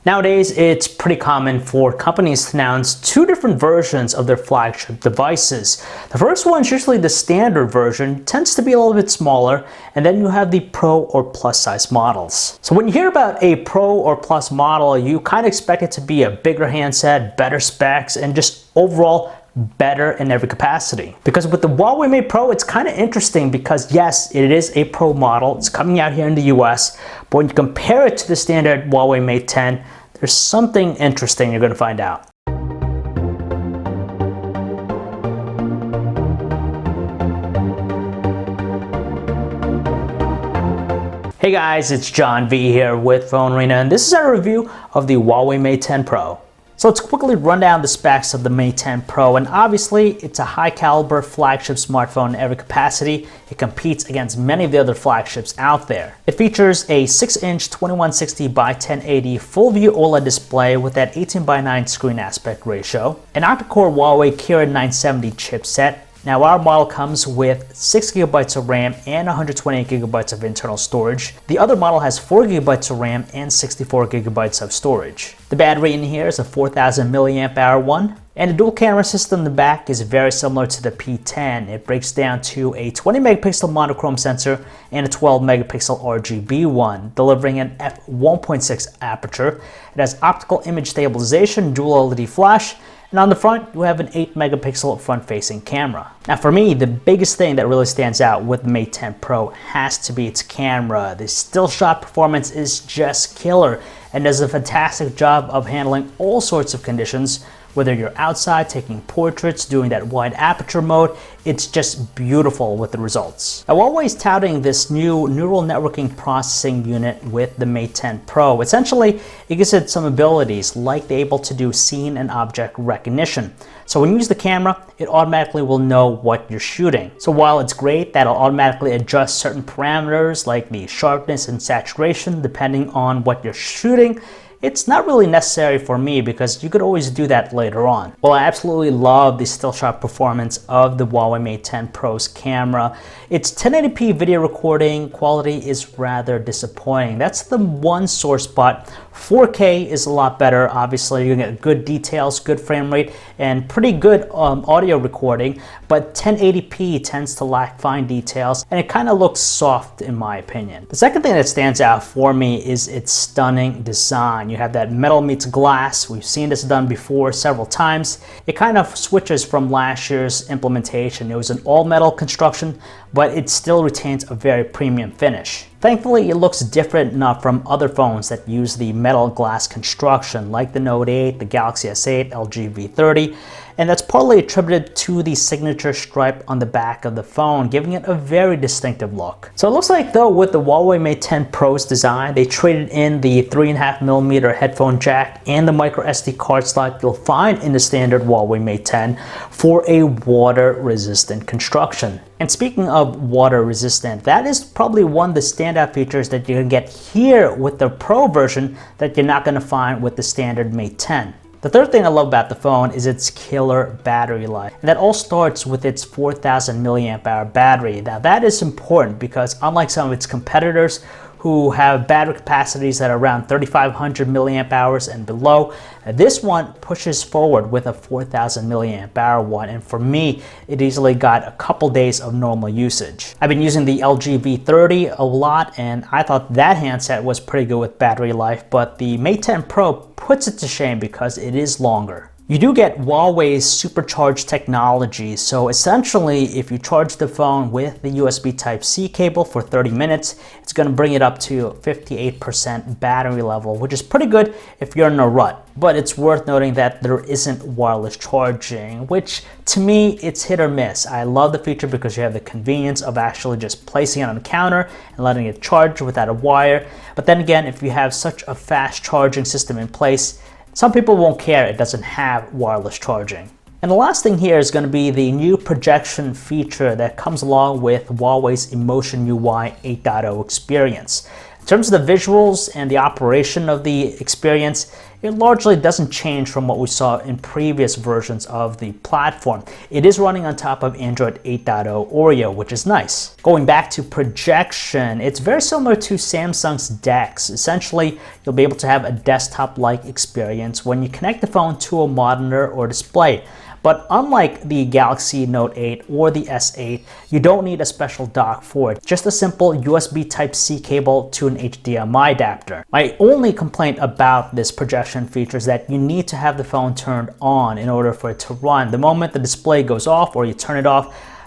Nowadays, it's pretty common for companies to announce two different versions of their flagship devices. The first one is usually the standard version, tends to be a little bit smaller, and then you have the Pro or Plus size models. So when you hear about a Pro or Plus model, you kind of expect it to be a bigger handset, better specs, and just overall better in every capacity. Because with the Huawei Mate Pro, it's kind of interesting because yes, it is a Pro model. It's coming out here in the US, but when you compare it to the standard Huawei Mate 10, there's something interesting you're going to find out. Hey guys, it's John V here with PhoneArena, and this is our review of the Huawei Mate 10 Pro. So let's quickly run down the specs of the Mate 10 Pro, and obviously it's a high caliber flagship smartphone in every capacity. It competes against many of the other flagships out there. It features a 6-inch 2160 by 1080 full view OLED display with that 18:9 screen aspect ratio, an octa-core Huawei Kirin 970 chipset. Now our model comes with 6GB of RAM and 128GB of internal storage. The other model has 4GB of RAM and 64GB of storage. The battery in here is a 4000 mAh one, and the dual camera system in the back is very similar to the P10. It breaks down to a 20 megapixel monochrome sensor and a 12 megapixel RGB one, delivering an f1.6 aperture. It has optical image stabilization, dual LED flash, and on the front, you have an 8 megapixel front-facing camera. Now for me, the biggest thing that really stands out with the Mate 10 Pro has to be its camera. The still shot performance is just killer and does a fantastic job of handling all sorts of conditions. Whether you're outside taking portraits, doing that wide aperture mode, it's just beautiful with the results. Now, Huawei is touting this new neural networking processing unit with the Mate 10 Pro. Essentially, it gives it some abilities like they're able to do scene and object recognition. So when you use the camera, it automatically will know what you're shooting. So while it's great that it'll automatically adjust certain parameters like the sharpness and saturation depending on what you're shooting, it's not really necessary for me because you could always do that later on. Well, I absolutely love the still shot performance of the Huawei Mate 10 Pro's camera. Its 1080p video recording quality is rather disappointing. That's the one sore spot. 4K is a lot better. Obviously, you get good details, good frame rate, and pretty good audio recording, but 1080p tends to lack fine details, and it kind of looks soft in my opinion. The second thing that stands out for me is its stunning design. You have that metal meets glass. We've seen this done before several times. It kind of switches from last year's implementation. It was an all-metal construction, but it still retains a very premium finish. Thankfully, it looks different enough from other phones that use the metal glass construction like the Note 8, the Galaxy S8, LG V30, and that's partly attributed to the signature stripe on the back of the phone, giving it a very distinctive look. So it looks like though with the Huawei Mate 10 Pro's design, they traded in the 3.5mm headphone jack and the micro SD card slot you'll find in the standard Huawei Mate 10 for a water-resistant construction. And speaking of water resistant, that is probably one of the standout features that you can get here with the Pro version that you're not going to find with the standard Mate 10. The third thing I love about the phone is its killer battery life. And that all starts with its 4000 mAh battery. Now that is important because unlike some of its competitors who have battery capacities that are around 3500 mAh and below, this one pushes forward with a 4000 mAh one, and for me, it easily got a couple days of normal usage. I've been using the LG V30 a lot, and I thought that handset was pretty good with battery life, but the Mate 10 Pro puts it to shame because it is longer. You do get Huawei's supercharged technology, so essentially if you charge the phone with the USB Type-C cable for 30 minutes, it's going to bring it up to 58% battery level, which is pretty good if you're in a rut. But it's worth noting that there isn't wireless charging, which to me it's hit or miss. I love the feature because you have the convenience of actually just placing it on the counter and letting it charge without a wire. But then again, if you have such a fast charging system in place, some people won't care it doesn't have wireless charging. And the last thing here is going to be the new projection feature that comes along with Huawei's Emotion UI 8.0 experience. In terms of the visuals and the operation of the experience, it largely doesn't change from what we saw in previous versions of the platform. It is running on top of Android 8.0 Oreo, which is nice. Going back to projection, it's very similar to Samsung's DeX. Essentially, you'll be able to have a desktop-like experience when you connect the phone to a monitor or display. But unlike the Galaxy Note 8 or the S8, you don't need a special dock for it. Just a simple USB Type-C cable to an HDMI adapter. My only complaint about this projection feature is that you need to have the phone turned on in order for it to run. The moment the display goes off or you turn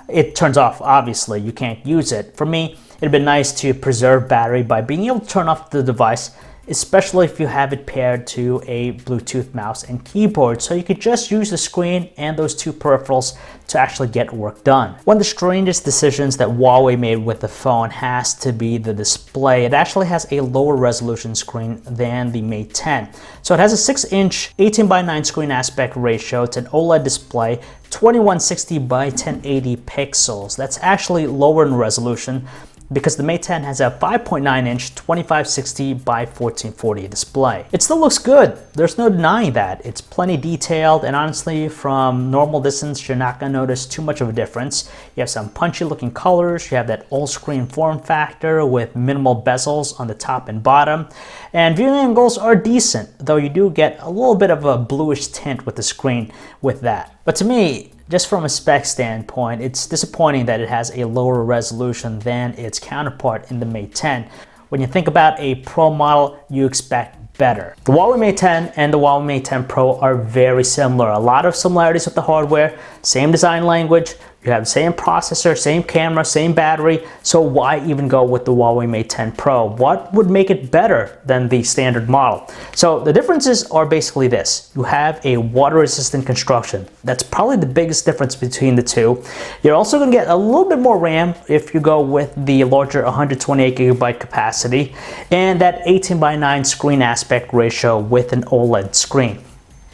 it turns off, obviously. You can't use it. For me, it'd been nice to preserve battery by being able to turn off the device, especially if you have it paired to a Bluetooth mouse and keyboard, so you could just use the screen and those two peripherals to actually get work done. One of the strangest decisions that Huawei made with the phone has to be the display. It actually has a lower resolution screen than the Mate 10. So it has a 6-inch 18:9 screen aspect ratio. It's an OLED display, 2160 by 1080 pixels. That's actually lower in resolution because the Mate 10 has a 5.9-inch 2560 by 1440 display. It still looks good. There's no denying that. It's plenty detailed, and honestly, from normal distance, you're not gonna notice too much of a difference. You have some punchy looking colors. You have that all-screen form factor with minimal bezels on the top and bottom. And viewing angles are decent, though you do get a little bit of a bluish tint with the screen with that. But to me, just from a spec standpoint, it's disappointing that it has a lower resolution than its counterpart in the Mate 10. When you think about a Pro model, you expect better. The Huawei Mate 10 and the Huawei Mate 10 Pro are very similar. A lot of similarities with the hardware, same design language, you have the same processor, same camera, same battery, so why even go with the Huawei Mate 10 Pro? What would make it better than the standard model? So the differences are basically this. You have a water-resistant construction. That's probably the biggest difference between the two. You're also going to get a little bit more RAM if you go with the larger 128GB capacity, and that 18:9 screen aspect ratio with an OLED screen.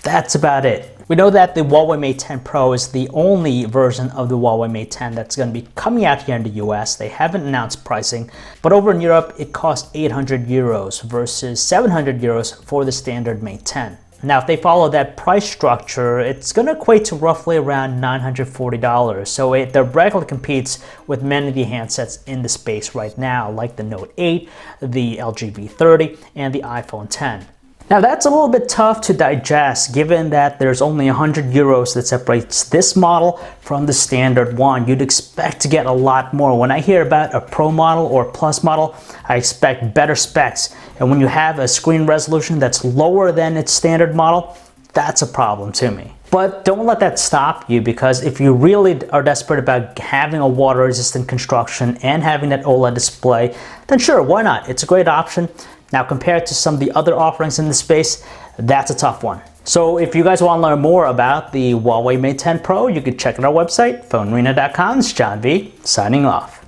That's about it. We know that the Huawei Mate 10 Pro is the only version of the Huawei Mate 10 that's going to be coming out here in the US. They haven't announced pricing, but over in Europe, it costs 800 euros versus 700 euros for the standard Mate 10. Now, if they follow that price structure, it's going to equate to roughly around $940. So it directly competes with many of the handsets in the space right now, like the Note 8, the LG V30, and the iPhone 10. Now that's a little bit tough to digest given that there's only 100 euros that separates this model from the standard one. You'd expect to get a lot more. When I hear about a Pro model or Plus model, I expect better specs. And when you have a screen resolution that's lower than its standard model, that's a problem to me. But don't let that stop you, because if you really are desperate about having a water-resistant construction and having that OLED display, then sure, why not? It's a great option. Now, compared to some of the other offerings in the space, that's a tough one. So if you guys want to learn more about the Huawei Mate 10 Pro, you can check out our website, PhoneArena.com. It's John V, signing off.